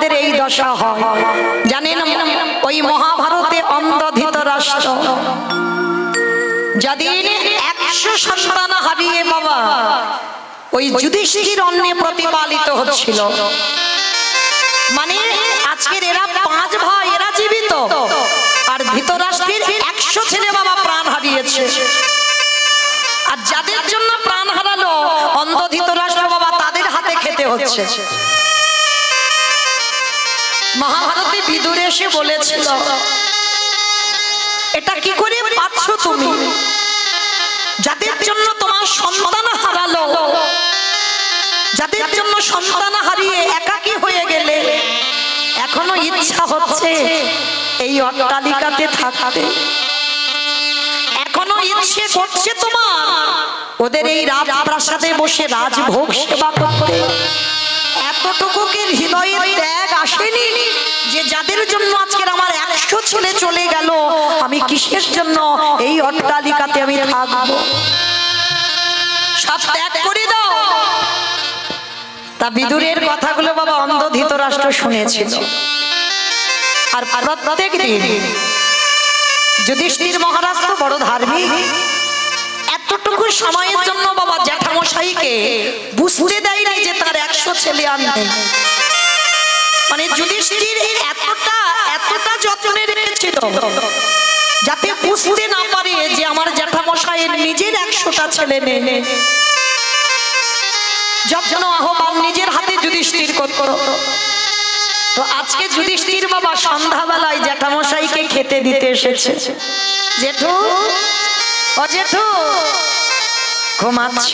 আমাদের এই দশা হয়। জানেন ওই মহাভারতে অন্ধ ধৃতরাষ্ট্র যেদিন 100 সন্তান হারিয়ে বাবা ওই যুধিষ্ঠির অন্নে প্রতিপালিত হচ্ছিল, মানে আজকের এরা 5 ভাই, এরা জীবিত, আর ধৃতরাষ্ট্রের 100 ছেলে বাবা প্রাণ হারিয়েছে। আর যাদের জন্য প্রাণ হারালো অন্ধ ধৃতরাষ্ট্র বাবা, তাদের হাতে খেতে হচ্ছে। মহাভারতে বিদুর এসে বলেছিল, এটা কি করে পাচ্ছ তুমি? যাদের জন্য তোমার সন্তান হারালো, যাদের জন্য সন্তান হারিয়ে একাকী হয়ে গেলে, এখনো ইচ্ছা হচ্ছে এই অট্টালিকাতে থাকতে, এখনো ইচ্ছে করছে তোমার ওদের এই রাজপ্রাসাদে বসে রাজভোগ সেবা করতে। এতটুকু কি হৃদয়ে ত্যাগ আসেনি যে যাদের জন্য আজকের আমার 100 ছেলে চলে গেল, আমি কিসের জন্য এই অট্টালিকাতে আমি থাকবো? সব ত্যাগ করে দাও। তা বিদুরের কথাগুলো বাবা অন্ধ ধৃতরাষ্ট্র শুনেছিল। আর প্রত্যেক দিন যুধিষ্ঠির মহারাজ তো বড় ধার্মিক, এতটুকু সময়ের জন্য বাবা জ্যাঠামশাইকে বুঝতে দেয় নাই যে তার 100 ছেলে আর নেই। মানে যুধিষ্ঠির এতটা যত্নে রেখেছিল যাতে বুঝতে না পারে যে আমার জ্যাঠামশাইয়ের নিজের 100টা ছেলে নেই। যখন আহ্বান নিজের হাতে যুধিষ্ঠির করত, তো আজকে যুধিষ্ঠির বাবা সন্ধ্যাবেলায় জ্যাঠামশাইকে খেতে দিতে এসেছে। জেঠু, ও জেঠু ঘুমাচ্ছ?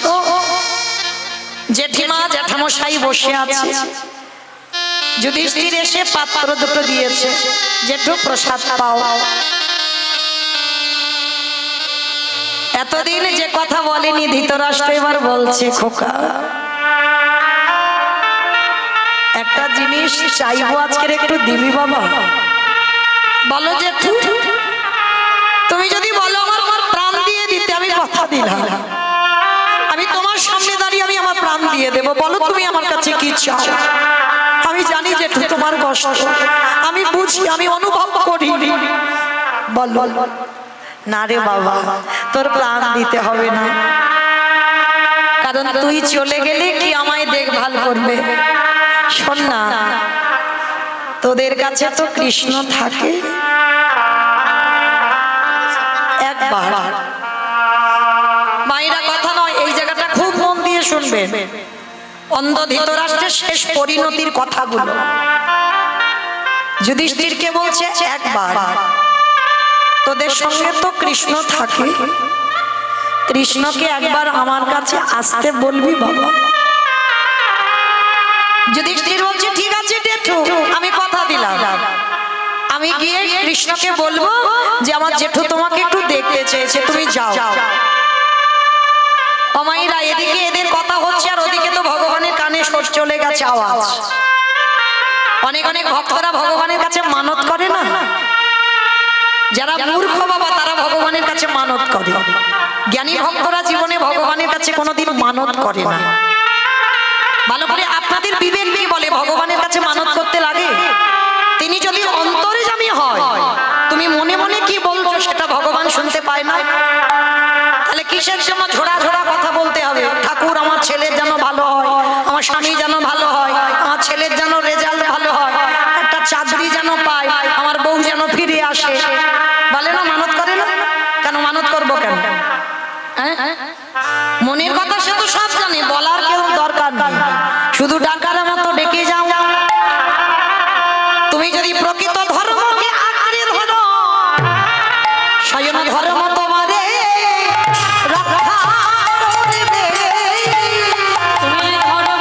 জেঠিমা জ্যাঠামশাই বসে আছে। যুধিষ্ঠির এসে পাত্র দুটো দিয়েছে, জেঠু প্রসাদ পাও। এতদিন যে কথা বলেনি ধৃতরাষ্ট্র এবার বলছে, খোকা একটা জিনিস চাইবো, আজকের একটু দিবি বাবা? বলো জেঠু। তুমি যদি বলো আমার প্রাণ দিয়ে দিতে, আমি কথা দিলাম, আমি তোমার সামনে দাঁড়িয়ে আমি আমার প্রাণ দিয়ে দেবো। বলো তুমি আমার কাছে কি চাও? আমি জানি জেঠু তোমার কষ্ট, আমি বুঝি, আমি অনুভব করি। বল। না রে বাবা, তোর প্রাণ দিতে হবে না, কারণ তুই চলে গেলে কি আমায় দেখভাল করবে? শোন না, তোদের কাছে তো কৃষ্ণ থাকে, একবার মায়েরা কথা নয়, এই জায়গাটা খুব মন দিয়ে শুনবেন। অন্ধ ধৃতরাষ্ট্রের শেষ পরিণতির কথাগুলো যুধিষ্ঠিরকে বলছে, একবার তোদের সঙ্গে তো কৃষ্ণ থাকে, কৃষ্ণকে একবার আমার কাছে আসতে বলবি বাবা। যুধিষ্ঠির বলছে, ঠিক আছে জেঠু, আমি কথা দিলাম, আমি গিয়ে কৃষ্ণকে বলবো যে আমার জেঠু তোমাকে একটু দেখতে চেয়েছে, তুমি যাও। অমাইরা এদিকে এদের কথা হচ্ছে, আর ওদিকে তো ভগবানের কানে চলে গেছে আওয়াজ। অনেক অনেক ভক্তরা ভগবানের কাছে মানত করে না, যারা মূর্খ বাবা তারা ভগবানের কাছে মানত করে, জ্ঞানী ভক্তরা জীবনে ভগবানের কাছে কোনোদিন মানত করে না। ভালো করে আপনাদের বিবেক দিয়ে বলে, ভগবানের কাছে মানত করতে লাগে? তিনি যদি অন্তর্যামী হয়, তুমি মনে মনে কি বলছো সেটা ভগবান শুনতে পায় না? তাহলে কিসের জন্য ঝোড়া ঝোড়া কথা বলতে হবে? ঠাকুর আমার ছেলের যেন ভালো হয়, আমার স্বামী যেন ভালো হয়, আমার ছেলের যেন রেজাল্ট ভালো হয়, একটা চাকরি যেন পায়, আমার বউ যেন ফিরে আসে, বলে না? মানত করে না? কেন মানত করবো কেন? মনের কথা সে তো সব জানে, বলার কেউ দরকার নেই, শুধু ডাকার মতো ডেকে যাও। তুমি যদি প্রকৃত ধর্মকে আঁকড়ে ধরো, স্বয়ং ধর্ম তোমারে রক্ষা করবে। তুমি ধর্ম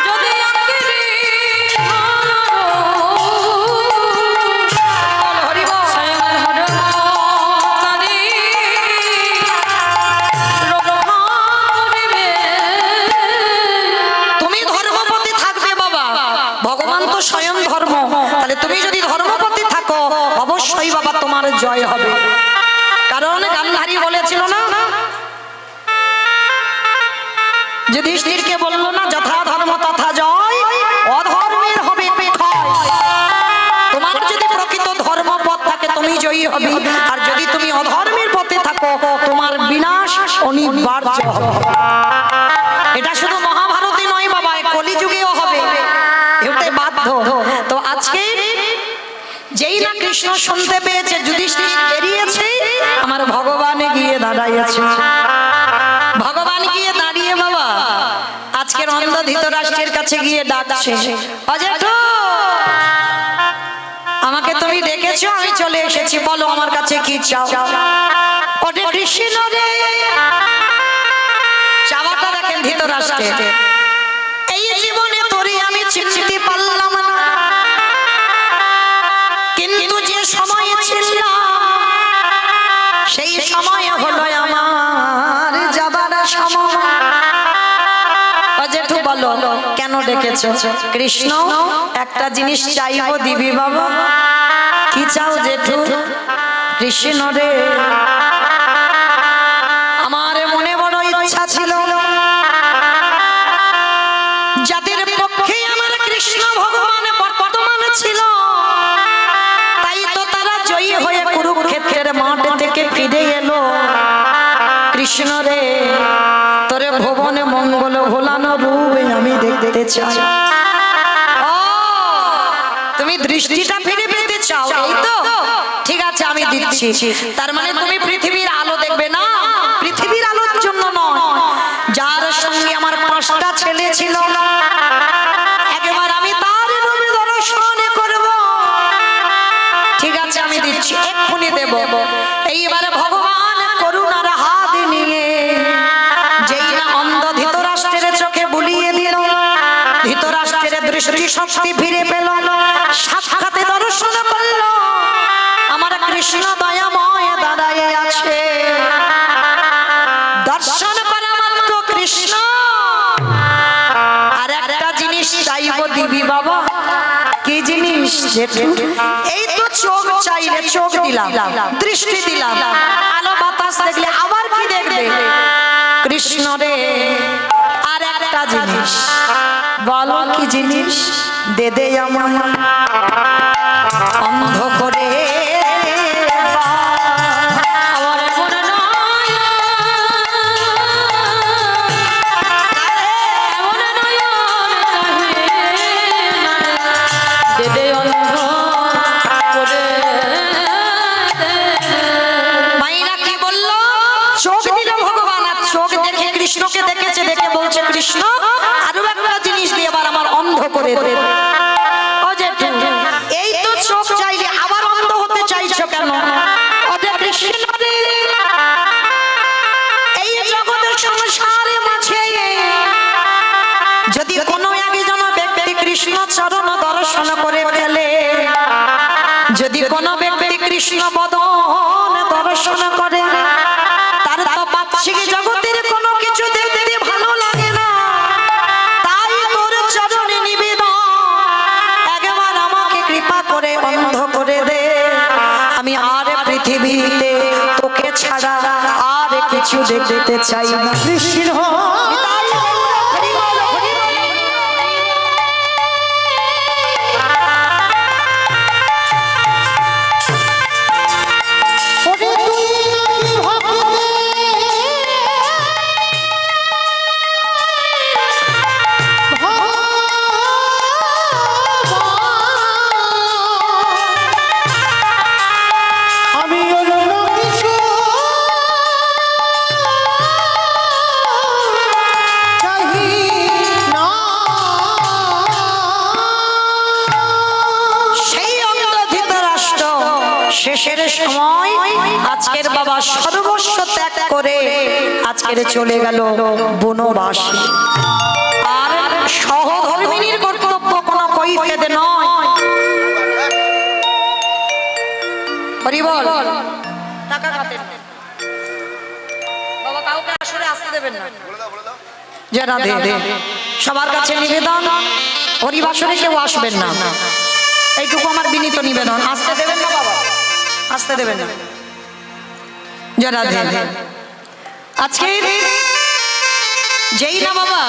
যদি স্বয়ং ধর্ম, তাহলে তুমি যদি ধর্মপতি থাকো অবশ্যই বাবা তোমার জয় হবে। কারণ গান্ধারী বলেছিল না, যুধিষ্ঠিরকে বলল না, যথা ধর্ম তথা জয়, অধর্মের হবে ক্ষয়। তোমার যদি প্রকৃত ধর্মপথ থাকে তুমি জয়ী হবে, আর যদি তুমি অধর্মের পথে থাকো তোমার বিনাশ অনিবার্য হবে। এটা শুধু মহাভারতে নয় বাবা, কলিযুগেও হবে, এটাই বাধ্য। তো আজকে যেই না কৃষ্ণ শুনতে পেয়েছে যুধিষ্ঠির বেরিয়েছে, আমার ভগবান গিয়ে দাঁড়াইছে। ভগবান গিয়ে দাঁড়িয়ে বাবা আজকের অন্ধ ধৃতরাষ্ট্রের কাছে গিয়ে ডাকছে, অজেঠু আমাকে তুমি ডেকেছো, আমি চলে এসেছি, বলো আমার কাছে কি চাও। ওরে কৃষ্ণ রে, চাওয়াটা দেখেন ধৃতরাষ্ট্রের, এই জীবনে তোরে আমি চিনতে পারলাম না, কিন্তু যে সময়ে ছিলাম সেই সময় হলো আমার যাবার সময়। জেঠু বলো কেন ডেকেছো? কৃষ্ণ একটা জিনিস চাইবো, দিবি বাবা? কি চাও জেঠু? কৃষ্ণ রে, আমার মনে বড় ইচ্ছা ছিল, যাদের পক্ষে আমার কৃষ্ণ ভগবান বর্তমান ছিল, তাই তো তারা জয়ী হয়ে কুরুক্ষেত্রের মাঠ থেকে ফিরে এলো। কৃষ্ণ রে, তোরে ভুবনে মঙ্গল ভোলানো রূপ আমি দেখতে চাই। ও, তুমি দৃষ্টিটা ফিরে পেতে চাও, এই তো? ঠিক আছে, আমি দিচ্ছি। তার মানে তুমি পৃথিবীর আলো দেখবে না? পৃথিবীর আলোর জন্য নয়, যার সঙ্গে আমার 5টা ছেলে ছিল, একবার আমি তার রূপ দর্শন করব। ঠিক আছে, আমি দিচ্ছি, এক্ষুনি দেব। এইবারে ভগবান করুণার হাত নিয়ে যেই না অন্ধ ধৃতরাষ্ট্রের চোখে বুলিয়ে দিল, ধৃতরাষ্ট্রের দৃষ্টি শক্তি ফিরে পেল, সাক্ষাতে দর্শন করল আমার কৃষ্ণ দয়াময় দাঁড়ায় আছে। দর্শন করা মাত্র কৃষ্ণ আর একটা জিনিস চাইবো, দিবি বাবা? কি জিনিস জেঠু? এই তো চোখ চাইলে চোখ দিলাম, দৃষ্টি দিলাম, আলো বাতাস দেখলে আবার কি দেখবে? কৃষ্ণ রে, আর একটা জিনিস বলো, কি জিনিস? দে দে আমার অন্ধ করে কৃষ্ণকে দেখেছে, দেখে বলছে কৃষ্ণ আরো একটা জিনিস দিয়ে এবার আমার অন্ধ করে দে। ও জেঠু, এই তো চোখ চাইলে আবার অন্ধ হতে চাইছো কেন? ওরে কৃষ্ণ রে, এই জগতের সংসারে মাঝে যদি কোনো একজন ব্যক্তি কৃষ্ণ চরণ দর্শন করে ফেলে, যদি কোনো ব্যক্তি কৃষ্ণ বদন দর্শন করে, তার তো বাহ্যিক জগতের কোনো কিছু দেখতে ভালো লাগে না। তাই তোর চরণে নিবেদন, একবার আমাকে কৃপা করে অন্ধ করে দে। আমি আর পৃথিবীতে তোকে ছাড়া আর কিছু দেখতে চাই না। কৃষ্ণ শেষের সময় আজকের বাবা সর্বস্ব ত্যাগ করে আজকের চলে গেল বনবাসী। আর সহধর্মিনীর কর্তব্য কোনো কৈফিয়ত নয়। হরি বল। টাকা খাতেন বাবা, কাউকে আসলে আসতে দেবেন না। জয় রাধে। সবার কাছে নিবেদন, হরিবাসরে কেউ আসবেন না, এইটুকু আমার বিনীত নিবেদন। আসতে দেবেন না বাবা, আসতে দেবেন না। জয় রাধে। আজকে যেই না বাবা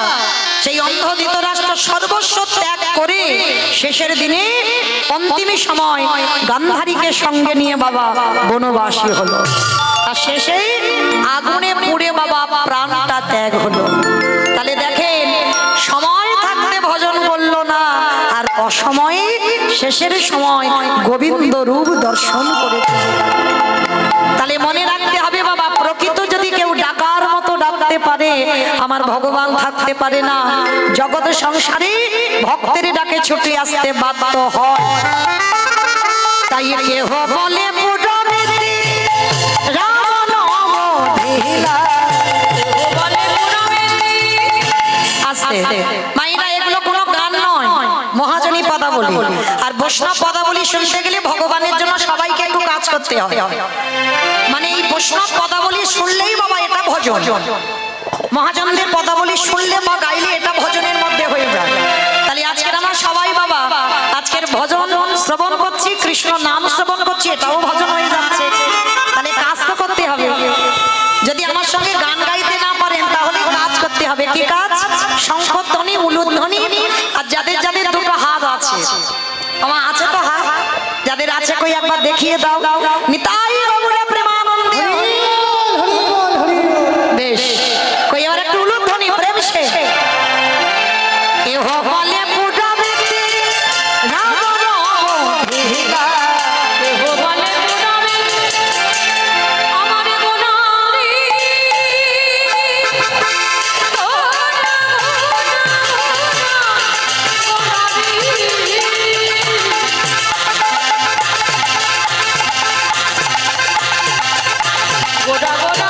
সেই অন্ধ ধৃতরাষ্ট্র সর্বস্ব ত্যাগ করে শেষের দিনে অন্তিম সময় গান্ধারীকে সঙ্গে নিয়ে বাবা বনবাসী হলো, আর শেষে আগুনে পুড়ে বাবা প্রাণটা ত্যাগ হলো। তাহলে দেখেন সময় থাকতে ভজন করলো না, আর অসময়ে শেষের সময় গোবিন্দ রূপ দর্শন করে। তাহলে মনে রাখতে হবে বাবা, প্রকৃত যদি কেউ ডাকার মতো ডাকতে পারে আমার ভগবান থাকতে পারে না। জগৎ সংসারে ভক্তের ডাকে ছুটে আসতে বাধ্য হয়। তাই কেহ বলে মাইরা এগুলো কোনো গান নয়, মহাজনী পদাবলী। আর বৈষ্ণব পদাবলী শুনতে গেলে ভগবানের জন্য সবাইকে একটু কাজ করতে হয়। মানে এই বৈষ্ণব পদাবলী শুনলেই বাবা এটা ভজন, মহাজনদের পদাবলী শুনলে বা গাইলে এটা ভজনের মধ্যে হয়ে যায়। তাহলে আজকের আমরা সবাই বাবা আজকের ভজন শ্রবণ করছি, কৃষ্ণ নাম শ্রবণ করছি, এটাও ভজন হয়ে যাচ্ছে। তাহলে কাজ তো করতে হবে। যদি আমার সঙ্গে গান গাইতে না পারেন তাহলে কাজ করতে হবে। কি কাজ? শঙ্খধ্বনি, উলুধ্বনি। আর যাদের যাদের দুটো হাত আছে, আমার আছে তো হাত, যাদের আছে কই একবার দেখিয়ে দাও। নিতাই বাবুরা প্রেমানন্দে। বেশ, কই এবার একটু উলুধ্বনি প্রেম সে। কেহ বলে পূজা ব্যক্তি রাম রাম ভিলা, কেহ বলে পূজা ব্যক্তি আমার গুণারি। গোড়া গোড়া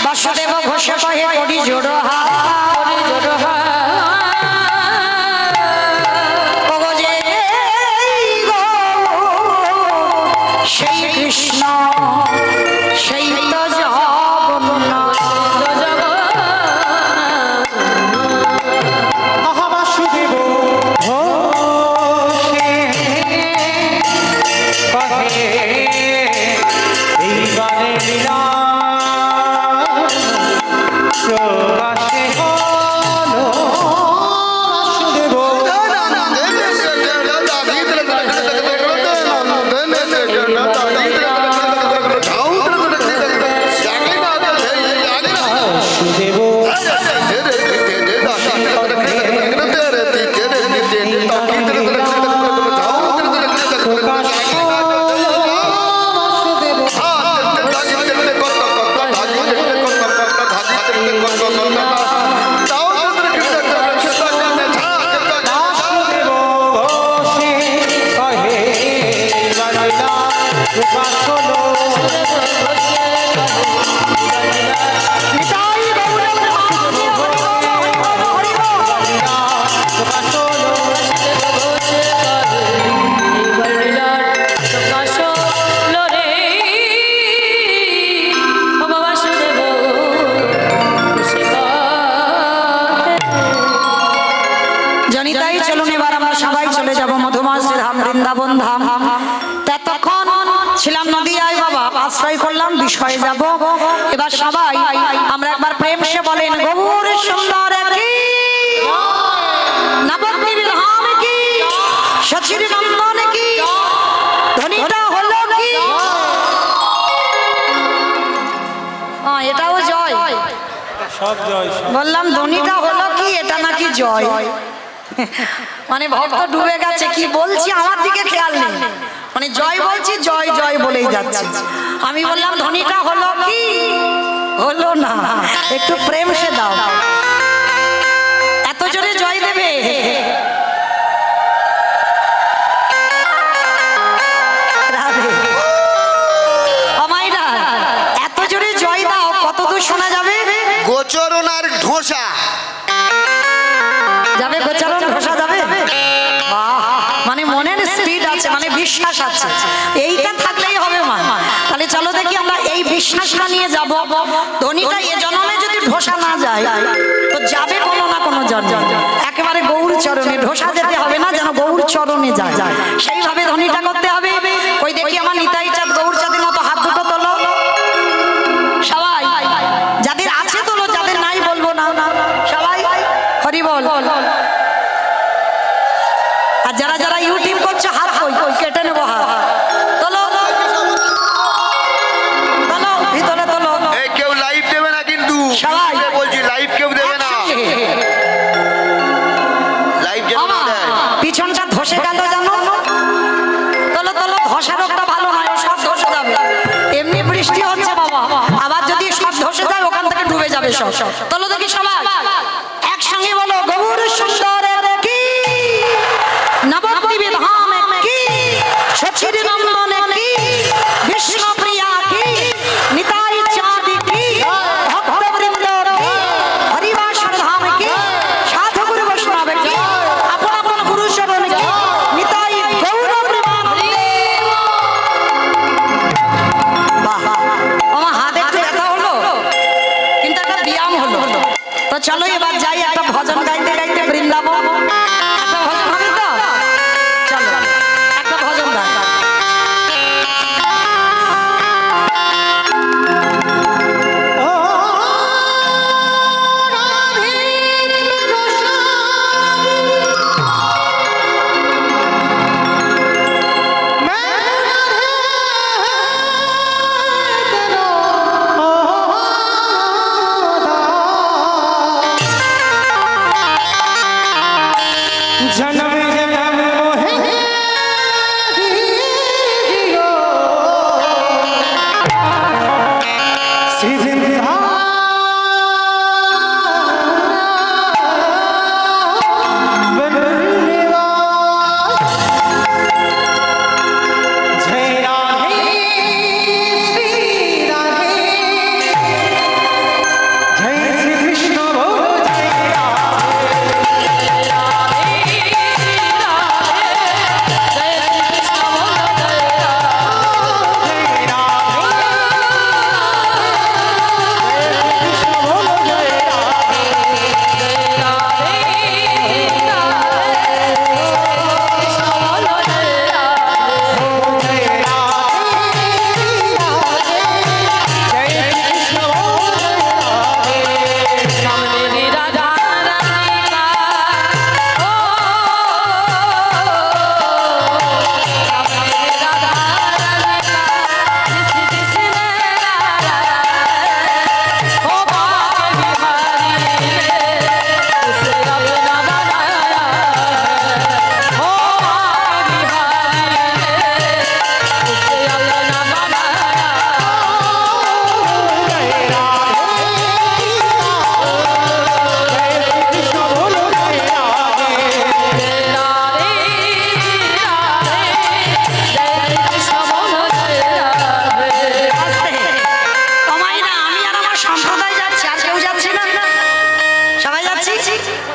বাসুদেব ঘোষে কহে করি জোড়ো হা, সেই কৃষ্ণ সেই তো মহাবাসুদেব এই গানে লীলা প্রকাশে হলো বাসুদেব। বৃন্দাবন ধাম। ততক্ষণ ছিলাম নদিয়ায় বাবা, আশ্রয় করলাম, বিষয়ে যাব। এবার সবাই আমরা একবার প্রেম সে বলেন গৌর সুন্দর কি, নবদ্বীপ ধাম কি, সচির নন্দন কি, ধ্বনিটা হলো কি। এটাও জয়, সব জয়, সব বললাম ধ্বনিটা হলো কি, এটা নাকি জয়। মানে ভক্ত ডুবে গেছে, কি বলছি আমার দিকে খেয়াল নেই, মানে জয় বলছি, জয় জয় বলেই যাচ্ছে। আমি বললাম ধ্বনিটা হলো কি, হলো না, একটু প্রেম সে দাও। এত জোরে জয় দেবে? রাধে। আমাইরা এত জোরে জয় দাও, কত দূর শোনা যাবে? গোচরণ আর ঢোসা যাবে, গোচারণ ঘোষা যাবে। বাহ, মানে মনের স্পিড আছে, মানে বিশ্বাস আছে, এইটা থাকলেই হবে মা। তাহলে চলো দেখি আমরা এই বিশ্বাসটা নিয়ে যাব। ধ্বনিটা এ জন্মে যদি ঢোসা না যায় তো যাবে কোনো না কোনো জন্ম, একেবারে গৌর চরণে। ঢোসা যেতে হবে না, যেন গৌর চরণে যায়, সেইভাবে ধ্বনিটা করতে হবে। ওই দেখি আমার নিতাই চাঁদ গৌর চাঁদের মতো হাত দুটো তোলো সবাই, যাদের আছে তোলো, যাদের নাই বলবো না। সবাই হরি বল। আর যারা যারা ইউটিউব করছে হাত কই কেটে নেবো, হাত তোলো তোলো, ভিতরে তোলো। এই কেউ লাইভ দেবে না কিন্তু, সবাই বলছি লাইভ কেউ দেবে না, লাইভ যেন না দেয়। পিছনটা ধসে গেল জানো, তোলো তোলো। ধসা রোগটা ভালো নয়, ও সব ধসে যাবে। এমনি বৃষ্টি হচ্ছে বাবা, আবার যদি সব ধসে যায় ওখান থেকে ডুবে যাবে সব। তোলো দেখি সবাই একসঙ্গে বলো গৌর সুন্দর কি, নবদ্বীপ ধাম কি, সচির নন্দন কি, বিষ্ণুপ্রিয়া কি, নিতাই চাঁদ কি, ভক্তবৃন্দ কি, হরিবাসর ধাম কি, সাধু গুরু বৈষ্ণব কি, আপন আপন গুরু চরণ কি, নিতাই গৌর প্রেমানন্দে। বাহ, আমার হাত একটু ব্যথা হলো, কিন্তু একটা ব্যায়াম হলো। তো চলো এবার যাই একটা ভজন গাইতে গাইতে বৃন্দাবন। একটা ভজন হবে তো, চলো একটা ভজন গাই। ও রাধে কৃষ্ণ, मैं जन्म जन्म मोहे जियो सिद्धा बनवा जय राधे श्री राधे, जय श्री कृष्ण बोलो जय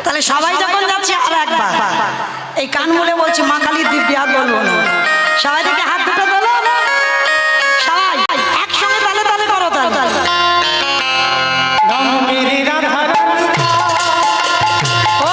তাহলে সবাই যখন যাচ্ছি আর একবার এই কান মুলে বলছি মা কালীর দিব্যি, হাত বলবো না। সবাই থেকে হাত দুটো তোলো, সবাই একসঙ্গে তালে তালে করো। তাহলে मेरी राधा ও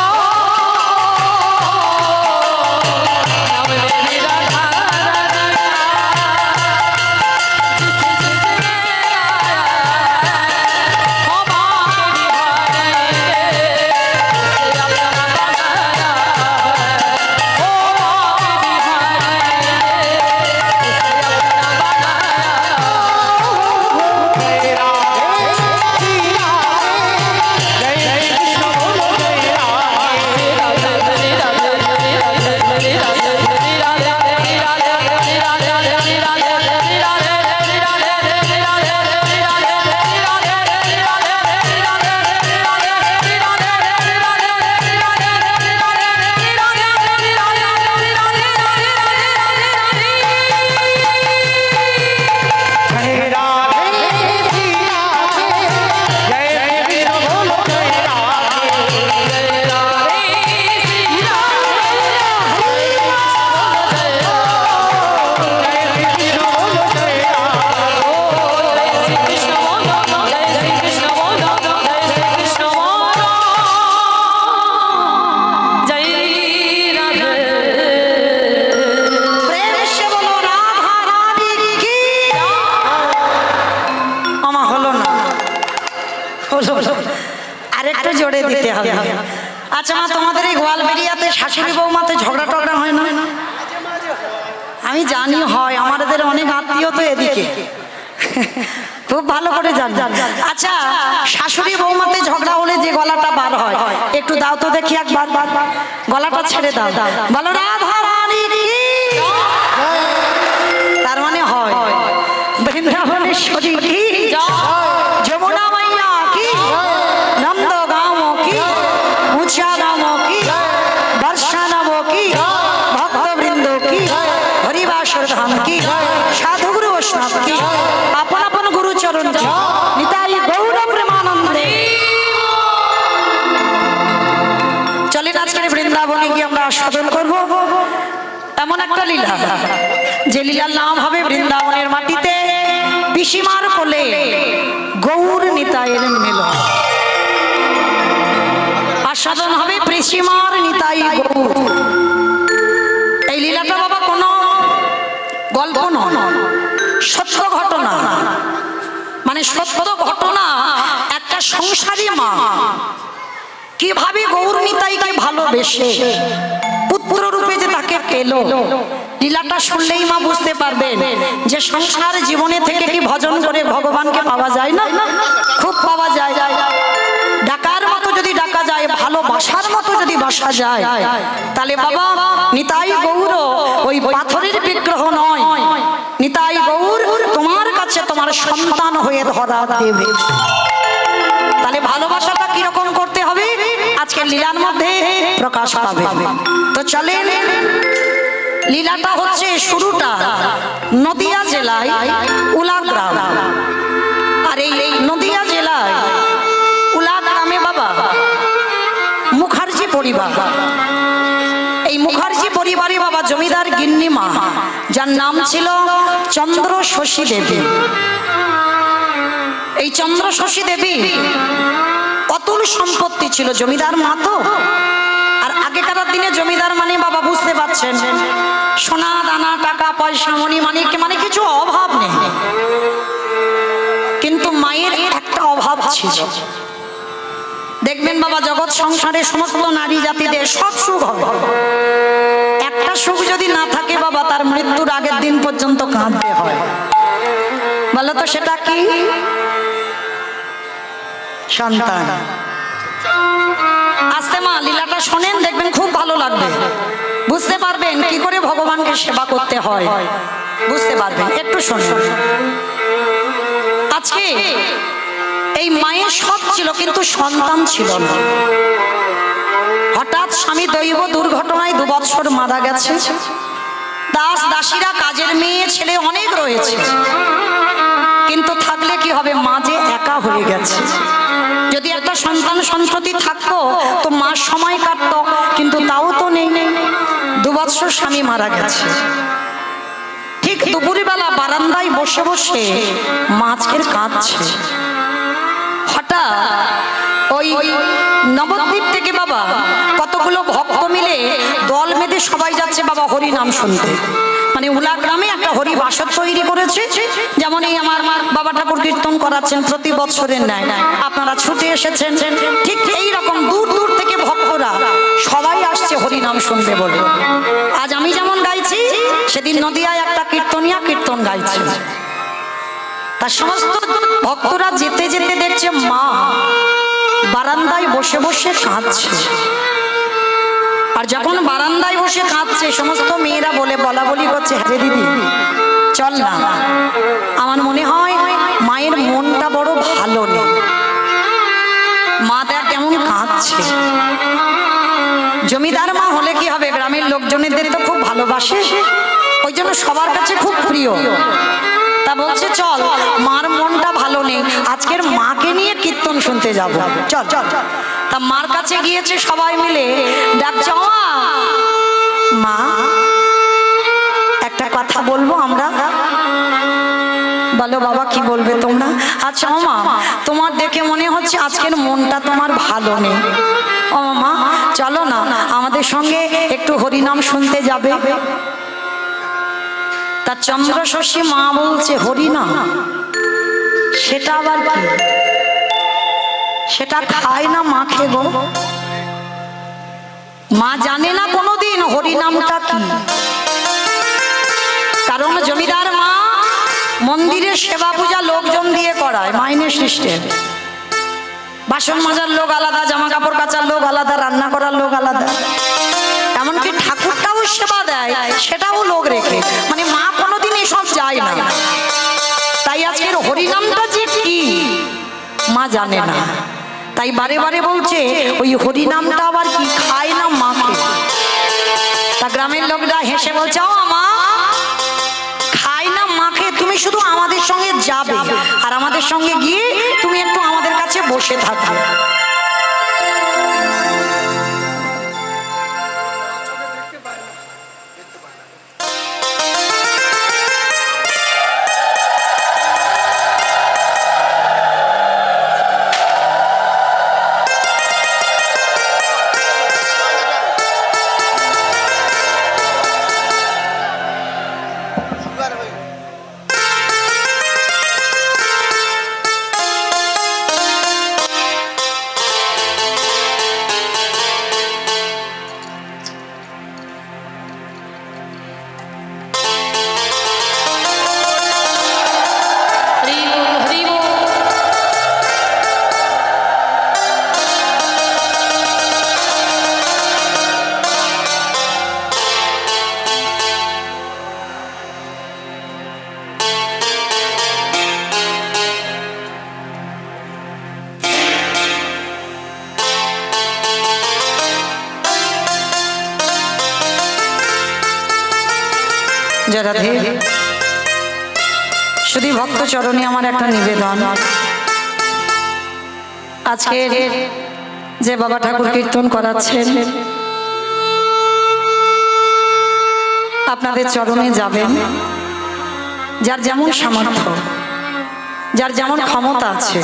আরেকটু জোরে দিতে হবে। আচ্ছা মা, তোমাদের এই গোয়ালবেড়িয়াতে শাশুড়ি বৌমাতে ঝগড়া টগড়া হয় না? আমি জানি হয়, আমাদের অনেক আত্মীয় তো এদিকে, খুব ভালো করে জানি। আচ্ছা, শাশুড়ি বৌমাতে ঝগড়া হলে যে গলাটা বার হয়, একটু দাও তো দেখি একবার, গলাটা ছেড়ে দাও, বলো রাধা রানী কি। তার মানে হয় বৃন্দাবনেশ্বরী কি, যমুনা মাইয়া কি, নন্দগাঁও কি, উঁচাগাঁও কি, বর্ষানাম কি, ভক্তবৃন্দ কি, হরিবাসর ধাম কি, সাধুগুরু বৈষ্ণব কি, আপন আপন গুরু চরণ কি, নিতাই গৌর প্রেমানন্দে। চলেন আজকের বৃন্দাবনে গিয়ে আমরা আস্বাদন করব এমন একটা লীলা, যে লীলার নাম হবে বৃন্দাবনের মাটিতে পিসিমার কোলে গৌর নিতাইয়ের মিলন। আস্বাদন হবে পিসিমার নিতাই গৌর। এই লীলাটা বাবা কোনো গল্প নয়, সত্য ঘটনা। মানে সত্য ঘটনা, একটা সংসারী মা কিভাবে গৌর নিতাইকে ভালোবেসে পুত্র রূপে যে তাকে পেল, লীলাটা শুনলেই মা বুঝতে পারবেন যে সংসার জীবনে থেকে কি ভজন করে ভগবানকে পাওয়া যায় না? খুব পাওয়া যায়। ডাকার মতো যদি ডাকা যায়, ভালোবাসার মতো যদি বাসা যায়, তাহলে বাবা নিতাই গৌর ওই পাথরের বিগ্রহ নয়, নিতাই গৌর তোমার কাছে তোমার সন্তান হয়ে ধরা দেবে। তাহলে ভালোবাসাটা কিরকম করতে হবে আজকের লীলার মধ্যে প্রকাশ পাবে। তো চলেন, লীলাটা হচ্ছে শুরুটা নদিয়া জেলায় উলা গ্রাম। আর এই নদিয়া জেলায় উলা গ্রামে বাবা মুখার্জি পরিবার। এই মুখার্জি পরিবারে বাবা জমিদার গিন্নিমা, যার নাম ছিল চন্দ্র শশী দেবী। এই চন্দ্র শশী দেবী অতুল সম্পত্তি ছিল, জমিদার মা তো। আর আগেকার দিনে জমিদার মানে বাবা বুঝতে পারছেন, সোনা দানা টাকা পয়সা মণি মানে কিছু অভাব নেই, কিন্তু মায়ের একটা অভাব ছিল। দেখবেন বাবা জগৎ সংসারে সমস্ত নারী জাতিদের সব সুখ হবে, একটা সুখ যদি না থাকে বাবা তার মৃত্যুর আগের দিন পর্যন্ত কাঁদতে হয়। বলো তো সেটা কি? সন্তান। আস্তে মা লীলাটা শোনেন, দেখবেন খুব ভালো লাগবে, বুঝতে পারবেন কি করে ভগবানকে সেবা করতে হয়, বুঝতে পারবেন। একটু শোনেন। আজকে এই মায়ের সব ছিল কিন্তু সন্তান ছিল না। হঠাৎ স্বামী দৈব দুর্ঘটনায় 2 বছর মারা গেছে। দাস দাসীরা, কাজের মেয়ে ছেলে অনেক রয়েছে, কিন্তু থাকলে কি হবে, মা যে একা হয়ে গেছে। যদি একটা সন্তান সন্ততি থাকতো তো মা সময় কাটতো, কিন্তু তাও তো নেই। 2 বছর স্বামী মারা গেছে। ঠিক দুপুরবেলা বারান্দায় বসে বসে মা আজকের কাঁদছে। হঠাৎ ওই নবদ্বীপ থেকে বাবা কতগুলো ভক্ত মিলে দল বেঁধে সবাই যাচ্ছে বাবা হরি নাম শুনতে। মানে উলা গ্রামে একটা হরি বাসর তৈরি করেছে, যেমন এই আমার বাবা ঠাকুর কীর্তন করাচ্ছেন প্রতি বছরের ন্যায় আপনারা ছুটে এসেছেন, ঠিক এই রকম দূর দূর থেকে ভক্তরা সবাই আসছে হরি নাম শুনতে বলে। আজ আমি যেমন গাইছি, সেদিন নদিয়ায় একটা কীর্তনিয়া কীর্তন গাইছে। তার সমস্ত ভক্তরা যেতে যেতে দেখছে মা বারান্দায় বসে বসে কাঁদছে। আর যখন বারান্দায় বসে কাঁদছে, সমস্ত মেয়েরা বলা বলি করছে, হ্যাঁ দিদি চল না, আমার মনে হয় মায়ের মনটা বড় ভালো নেই, মাটা কেমন কাঁদছে। জমিদার মা হলে কি হবে, গ্রামের লোকজনেদের তো খুব ভালোবাসে, ওই জন্য সবার কাছে খুব প্রিয়। তা বলছে চল, মার মনটা ভালো নেই, আজকের মাকে নিয়ে কীর্তন শুনতে যাব, চল চল। তা মার কাছে গিয়েছে সবাই মিলে, ডাকছে মা একটা কথা বলবো আমরা। বলো বাবা কি বলবে তোমরা? আচ্ছা মা, তোমার দেখে মনে হচ্ছে আজকের মনটা তোমার ভালো নেই, ও মা চলো না আমাদের সঙ্গে একটু হরিনাম শুনতে যাবে। তা চন্দ্র শশী মা বলছে হরিনাম, সেটা আবার কি? সেটা খায় না মাখে গো। মা জানে না কোনোদিন হরি নামটা কি। কারণ জমিদার মা মন্দিরে সেবা পূজা লোকজন দিয়ে করায়, মাইনে সিস্টেম। বাসন মাজার লোক আলাদা, জামা কাপড় কাচার লোক আলাদা, রান্না করার লোক আলাদা, এমনকি ঠাকুরটাও সেবা দেয় সেটাও লোক রেখে। মানে মা কোনোদিন এসব যায় না। তাই আজকের হরিনামটা যে কি মা জানে না। তাই বারে বারে বলছে ওই হরিনামটা আবার কি খায় না মাকে। তা গ্রামের লোকরা হেসে বলছে, ও মা খায় না মাকে, তুমি শুধু আমাদের সঙ্গে যাবে আর আমাদের সঙ্গে গিয়ে তুমি একটু আমাদের কাছে বসে থাকবে। রাধে, শুধু ভক্ত চরণে আমার একটা নিবেদন। আজকে যে বাবা ঠাকুর কীর্তন করাচ্ছেন আপনাদের চরণে যাবেন, যার যেমন সামর্থ্য, যার যেমন ক্ষমতা আছে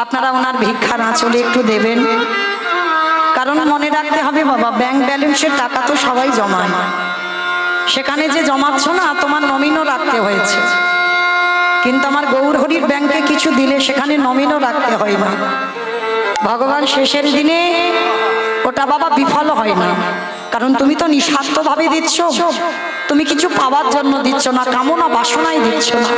আপনারা ওনার ভিক্ষার আঁচলে একটু দেবেন। কারণ মনে রাখতে হবে বাবা, ব্যাংক ব্যালেন্সের টাকা তো সবাই জমায়, সেখানে যে জমাচ্ছ না তোমার নমিনও রাখতে হয়েছে। কিন্তু আমার গৌর হরির ব্যাংকে কিছু দিলে সেখানে নমিনও রাখতে হয় না। ভগবান শেষের দিনে ওটা বাবা বিফল হয় না। কারণ তুমি তো নিঃস্বার্থভাবে দিচ্ছ, তুমি কিছু পাওয়ার জন্য দিচ্ছ না, কামনা বাসনায় দিচ্ছ না।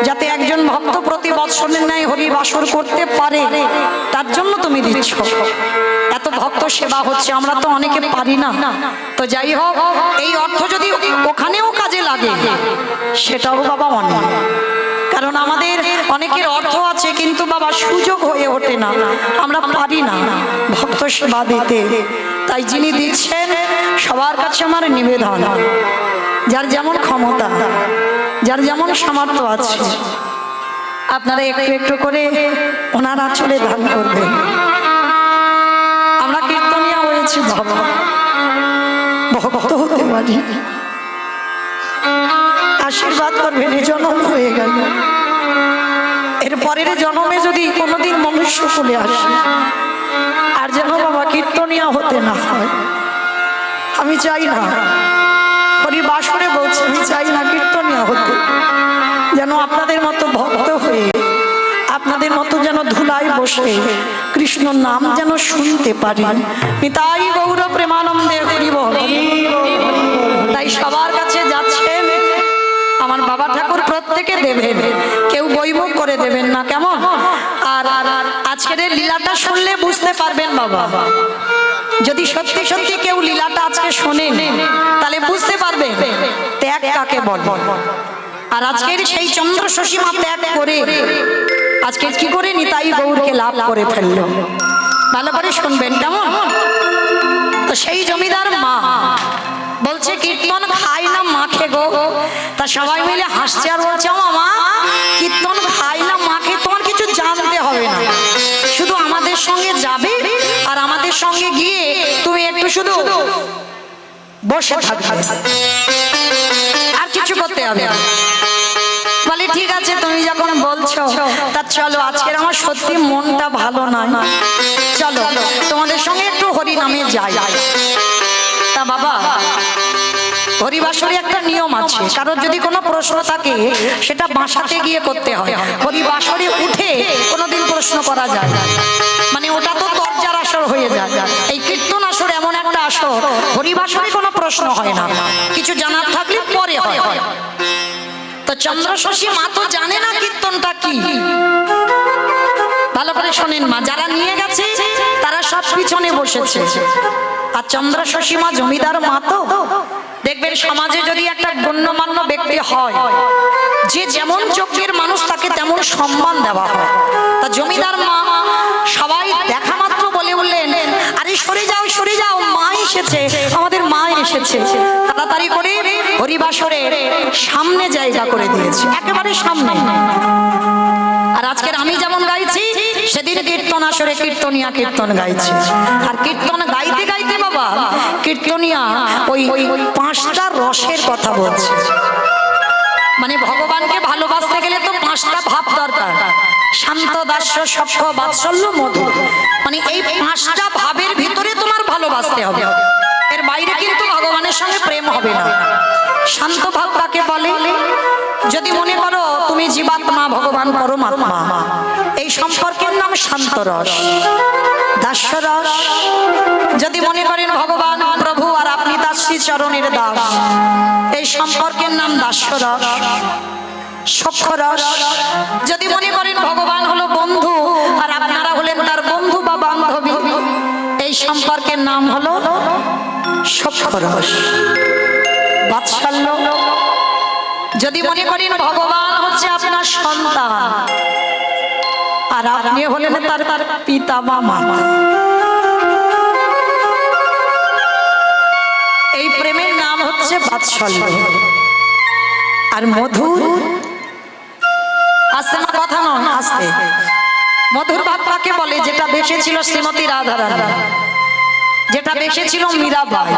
যাতে একজন ভক্ত প্রতি বৎসরের ন্যায় হরি বাসর করতে পারে তার জন্য তুমি দিচ্ছ। এত ভক্ত সেবা হচ্ছে, আমরা তো অনেকে পারি না। তো যাই হোক, এই অর্থ যদি ওখানেও কাজে লাগে সেটাও বাবা অনেক। কারণ আমাদের অনেকের অর্থ আছে কিন্তু বাবা সুযোগ হয়ে ওঠে না, আমরা পারি না ভক্ত সেবা দিতে। তাই যিনি দিচ্ছেন সবার কাছে আমার নিবেদন, যার যেমন ক্ষমতা, যার যেমন সামর্থ্য আছে আপনারা একটু একটু করে ওনার আঁচলে দান করবেন। আমরা কীর্তনিয়া হয়েছি বাবা, ভক্ত হতে পারি, আশীর্বাদ করবেন। এই জন্ম হয়ে গেল, এর পরের জন্মে যদি কোনোদিন মনুষ্য কুলে আসে আর যেন বাবা কীর্তনিয়া হতে না হয়। আমি চাই না, হরি বাসরে বলছে আমি চাই না কীর্তনিয়া হতে, যেন আপনাদের মতো ভক্ত হয়ে আপনাদের মতো যেন ধুলায় বসে কৃষ্ণ নাম যেন শুনতে পারি। নিতাই গৌর প্রেমানন্দে হরি বল। তাই সবার কাছে যাচ্ছেন আমার বাবা ঠাকুর, প্রত্যেকে দেবেন, কেউ বৈভব করে দেবেন না, কেমন? আর আজকের লীলাটা শুনলে বুঝতে পারবেন বাবা, যদি সত্যি সত্যি কেউ লীলাটা আজকে শোনেন তাহলে বুঝতে পারবে ত্যাগ কাকে বলে। আর আজকের সেই চন্দ্র শশীমা ত্যাগ করে আজকে কি করে নিতাই গৌরকে লাভ করে ফেললো, ভালো করে শুনবেন কেমন? তো সেই জমিদার মা বলছে কীর্তন খায় না মাখে গো। তা সবাই মিলে হাসছে আর বলছে ও মা, কীর্তন খায় না মাখে তোমার কিছু জানতে হবে না, শুধু আমাদের সঙ্গে যাবে আর আমাদের সঙ্গে গিয়ে তুমি একটু শুধু বসে থাকবে, আর কিছু করতে হবে না। বলে ঠিক আছে তুমি যখন বলছো তা চলো, আজকের আমার সত্যি মনটা ভালো নয়, চলো তোমাদের সঙ্গে একটু হরি নামে যাই। তা বাবা হরিবাসরে একটা নিয়ম আছে, কারোর যদি কোনো প্রশ্ন থাকে সেটা বাসাতে গিয়ে করতে হয়, হরিবাসরে উঠে কোনোদিন প্রশ্ন প্রশ্ন করা যায়, মানে ওটা তো তর্জার আসর হয়ে যায়। এই কীর্তন আসর এমন একটা আসর, হরিবাসরে কোনো প্রশ্ন হয় না, কিছু জানার থাকলে পরে হয়। তো চন্দ্রশশী মা তো জানে না কীর্তনটা কি। ভালো করে শোনেন মা, যারা নিয়ে গেছে তারা সব পিছনে বসেছে, আর চন্দ্রশশী মা জমিদার মা তো দেখবেন সমাজে যদি একটা গণ্যমান্য ব্যক্তি হয়, যে যেমন চোখের মানুষ তাকে তেমন সম্মান দেওয়া হয়। তা জমিদার মা সবাই দেখা মাত্র বলে উঠলেন, আরে সরে যাও সরে যাও, মা এসেছে, আমাদের মা এসেছে। তাড়াতাড়ি করে হরিবাসরে সামনে জায়গা করে দিয়েছে, একেবারে সামনে। আর আজকের আমি যেমন গাইছি, সেদিন কীর্তন আসরে কীর্তনিয়া কীর্তন গাইছি। আর কীর্তন গাইতে গাইতে বাবা কীর্তনিয়া ওই 5টা রসের কথা বলছে। মানে ভগবানকে ভালোবাসতে গেলে তো 5টা ভাব দরকার, শান্ত, দাস্য, সখ্য, বাৎসল্য, মধুর। মানে এই 5টা ভাবের ভিতরে তোমার ভালোবাসতে হবে, এর বাইরে কিন্তু ভগবানের সঙ্গে প্রেম হবে না। শান্ত ভাব কাকে বলে? যদি মনে করো তুমি জীবাত্মা, ভগবান পরমাত্মা, এই সম্পর্কের নাম শান্ত রস। দাস্য রস, যদি মনে করেন ভগবান প্রভু আর আপনি তার শ্রী চরণের দাস, এই সম্পর্কের নাম দাস্য রস। সখ্য রস, যদি মনে করেন ভগবান হলো বন্ধু আর আপনারা হলেন তার বন্ধু বা বান্ধবী, এই সম্পর্কের নাম হলো সখ্য রস। বাৎসল্য, যদি মনে করেন ভগবান হচ্ছে আপনার সন্তান আর আপনি হলেন তার পিতা বা মাতা, এই প্রেমের নাম হচ্ছে বাৎসল্য। আর মধুর, আস্তে না কথা নয়, আস্তে। মধুর ভাব কাকে বলে? যেটা বেসেছিল শ্রীমতী রাধারানী, যেটা বেসেছিল মীরাবাই।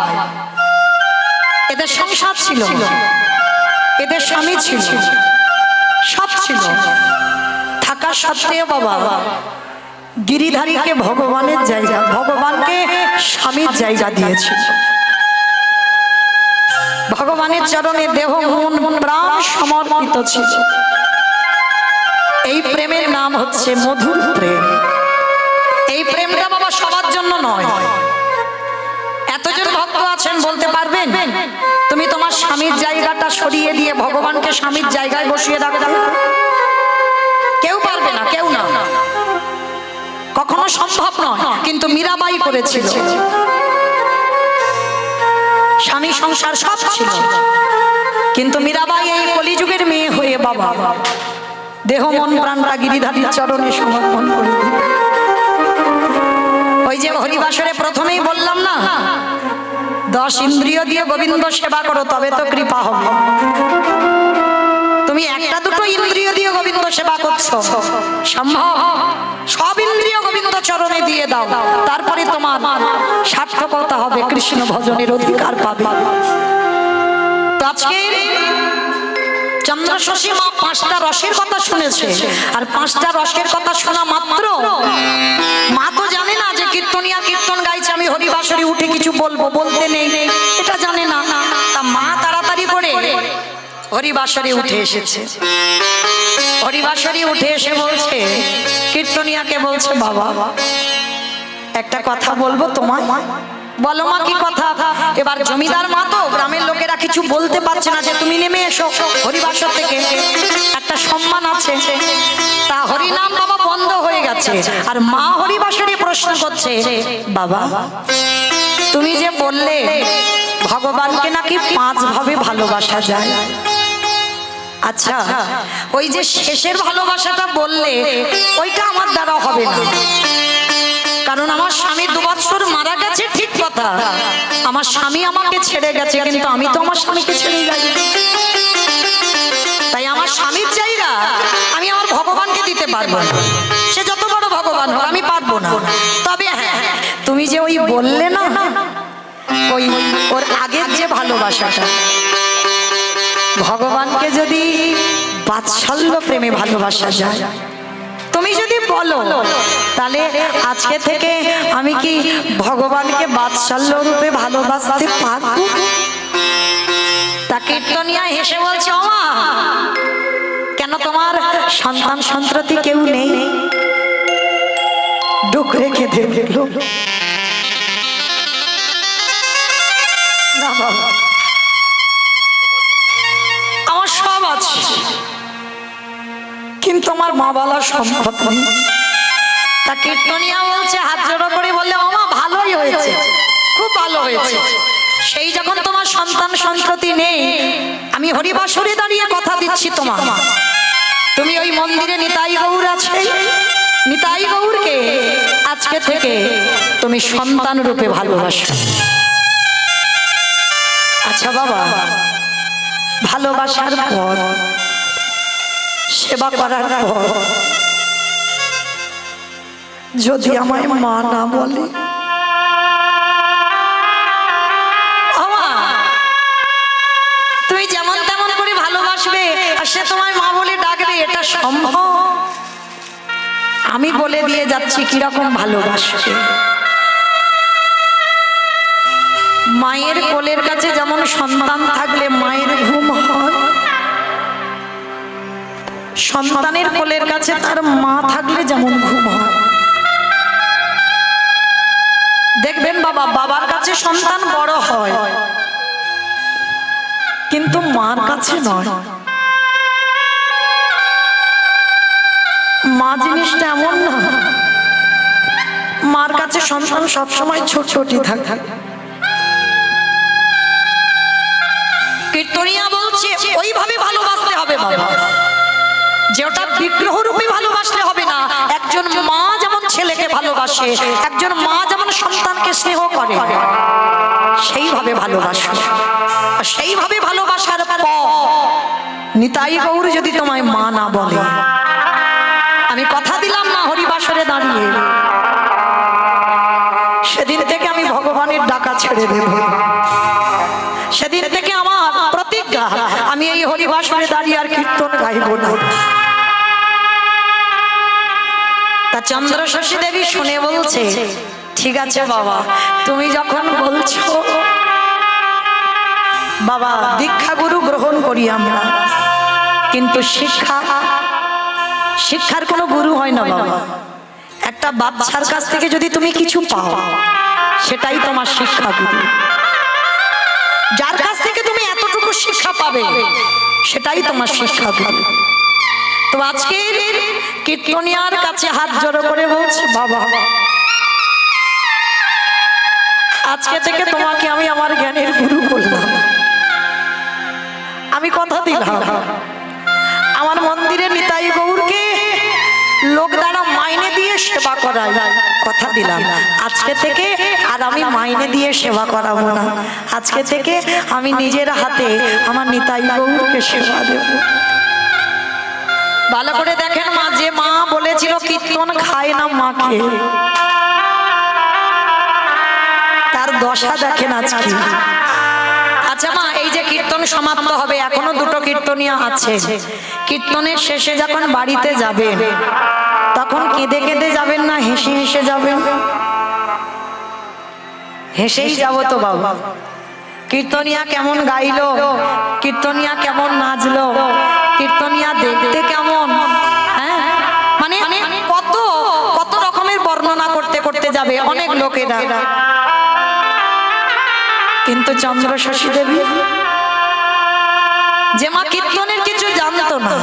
এদের সংসার ছিল, এদের স্বামী ছিল, সব ছিল, থাকা সত্ত্বেও বাবা গিরিধারীকে ভগবানের জায়গা, ভগবানকে স্বামীর জায়গা দিয়েছিল। ভগবানের চরণে দেহ মন প্রাণ সমর্পিত ছিল। এই প্রেমের নাম হচ্ছে মধুর প্রেম। এই প্রেমটা বাবা সবার জন্য নয়। এতজন ভক্ত আছেন, বলতে পারবেন তুমি তোমার স্বামীর জায়গাটা সরিয়ে দিয়ে ভগবানকে স্বামীর জায়গায় বসিয়ে রাখবে? কেউ পারবে না, কেউ না, কখনো সম্ভব নয়। কিন্তু মীরাবাই করেছিল। স্বামী সংসার সব ছিল, কিন্তু মীরাবাই এই কলিযুগের মেয়ে হয়ে বাবা দেহ মন প্রাণটা গিরিধারীর চরণে সমর্পণ করে দিল। ওই যে হরিবাসরে প্রথমেই বললাম না, 10 ইন্দ্রিয় দিয়ে গোবিন্দ সেবা করো তবে তো কৃপা হবে। তুমি একটা দুটো ইন্দ্রিয় দিয়ে গোবিন্দ সেবা করছো, সম্ভব? সব ইন্দ্রিয় গোবিন্দ চরণে দিয়ে দাও, তারপরে তোমার সার্থকতা হবে, কৃষ্ণ ভজনের অধিকার পাবে। তো আজকে চন্দ্রশশী মা 5টা রসের কথা শুনেছে, আর 5টা রসের কথা শোনা মাত্র মা তো জানে না যে কীর্তনিয়া কীর্তন গাইছে, আমি হরিবাসরে উঠে কিছু বলবো, বলতে নেই, এটা জানে না। তা মা তাড়াতাড়ি করে হরিবাসরে উঠে এসেছে। হরিবাসরে উঠে এসে বলছে, কীর্তনিয়াকে বলছে, বাবা একটা কথা বলবো তোমায়। বলো মা, কি কথা? এবার জমিদার মা তো, গ্রামের লোকেরা কিছু বলতে পারছে না যে তুমি নেমে এসো হরিবাসর থেকে, একটা সম্মান আছে। তা হরিনাম বাবা বন্ধ হয়ে গেছে, আর মা হরিবাসরে প্রশ্ন করছে, বাবা তুমি যে বললে ভগবানকে নাকি 5 ভাবে ভালোবাসা যায়, আচ্ছা ওই যে শেষের ভালোবাসাটা বললে ওইটা আমার দ্বারা হবে না, কারণ আমার স্বামী 2 বছর মারা গেছে, ঠিক কথা, আমার স্বামী আমাকে ছেড়ে গেছে, কিন্তু আমি তো আমার স্বামীকে ছেড়ে যাই। তাই আমার স্বামীর জায়গা আমি আমার ভগবানকে দিতে পারবো না, সে যত বড় ভগবান হোক, আমি পারবো না। তবে হ্যাঁ, তুমি যে ওই বললে না, ওই ওর আগের যে ভালোবাসাটা, ভগবানকে যদি বাৎসল্য প্রেমে ভালোবাসা যায়, তুমি যদি বলো, তাহলে আজকে থেকে আমি কি ভগবানকে বাৎসল্য রূপে ভালোবাসতে পারবো? তা কীর্তনিয়া হেসে বলছে, ও মা, কেন তোমার সন্তান সন্ততি কেউ নেই? ডুকরে কেঁদে দিল। না বাবা, আমার সব আছে, কিন্তু আমার মা বলার সম্ভব নেই। তা কীর্তনিয়া বলছে, হাত জড়ো করে বললে, মামা ভালোই হয়েছে, খুব ভালো হয়েছে। সেই যখন তোমার সন্তান সন্ততি নেই, আমি হরিবাসরে দাঁড়িয়ে কথা দিচ্ছি তোমার, তুমি ওই মন্দিরে নিতাই গৌর আছে, নিতাই গৌরকে আজকে থেকে তুমি সন্তান রূপে ভালোবাসো। আচ্ছা বাবা, ভালোবাসার পর, সেবা করার পর যদি আমায় মা না বলে, তুই যেমন তেমন করে ভালোবাসবে আর সে তোমায় মা বলে ডাকবে, এটা সম্ভব? আমি বলে দিয়ে যাচ্ছি কিরকম ভালোবাসবে। মায়ের কোলের কাছে যেমন সন্তান থাকলে মায়ের ঘুম হয়, সন্তানের কোলের কাছে তার মা থাকলে যেমন ঘুম হয়। দেখবেন বাবা, বাবার কাছে সন্তান বড় হয়, কিন্তু মার কাছে নয়। মা জিনিসটা এমন না, মার কাছে সন্তান সবসময় ছোটই থাকে। কীর্তনিয়া বলছে ওইভাবে ভালোবাসতে হবে বাবা, যে ওটা বিগ্রহ রূপে ভালোবাসলে হবে না। একজন মা যেমন ছেলেকে ভালোবাসে, একজন মা যেমন সন্তানকে স্নেহ করে, সেইভাবে ভালোবাসো। আর সেইভাবে ভালোবাসার পর নিতাই গৌর যদি তোমায় মা না বলে, আমি কথা দিলাম না হরিবাসরে দাঁড়িয়ে, সেদিন থেকে আমি ভগবানের ডাকা ছেড়ে দেব। সেদিন থেকে আমার প্রতিজ্ঞা, আমি এই হরিবাসরে দাঁড়িয়ে আর কীর্তন গাইব না। তা চন্দ্রশশী দেবী শুনে বলছে, ঠিক আছে বাবা, তুমি যখন বলছো বাবা, দীক্ষা গুরু গ্রহণ করি আমরা, কিন্তু শিক্ষার কোনো গুরু হয় না বাবা। একটা বাচ্চার কাছ থেকে যদি তুমি কিছু পাও, সেটাই তোমার শিক্ষা গুরু। যার কাছ থেকে তুমি এতটুকু শিক্ষা পাবে, সেটাই তোমার শিক্ষা গুরু। তো আজকের কীর্তনিয়ার কাছে হাত জড়ো করে বলছে, বাবা আজকে থেকে তোমাকে আমি আমার জ্ঞানের গুরু বললাম। আমি কথা দিলাম, আমার মন্দিরে নিতাই গৌরকে লোক দ্বারা মাইনে দিয়ে সেবা করাই, কথা দিলাম আজকে থেকে আর আমি মাইনে দিয়ে সেবা করাবো না। আজকে থেকে আমি নিজের হাতে আমার নিতাই গৌরকে সেবা দেব। ভালো করে দেখেন মা, যে মা বলেছিল কীর্তন খায় না মাকে, তার দশা দেখেন আজকে। আচ্ছা মা, এই যে কীর্তন সমাপ্ত হবে, এখনো দুটো কীর্তনিয়া আছে, কীর্তনের শেষে যখন বাড়িতে যাবেন, তখন কেঁদে কেঁদে যাবেন না হেসে হেসে যাবেন? হেসেই যাব তো বাবা। কীর্তনিয়া কেমন গাইলো, কীর্তনিয়া কেমন নাচলো, কীর্তনিয়া দেখতে কেমন, হ্যাঁ, মানে কত কত রকমের বর্ণনা করতে করতে যাবে অনেক লোকেরা। কিন্তু চন্দ্রশশী দেবী, যে মা কীর্তনের কিছু জানতো না,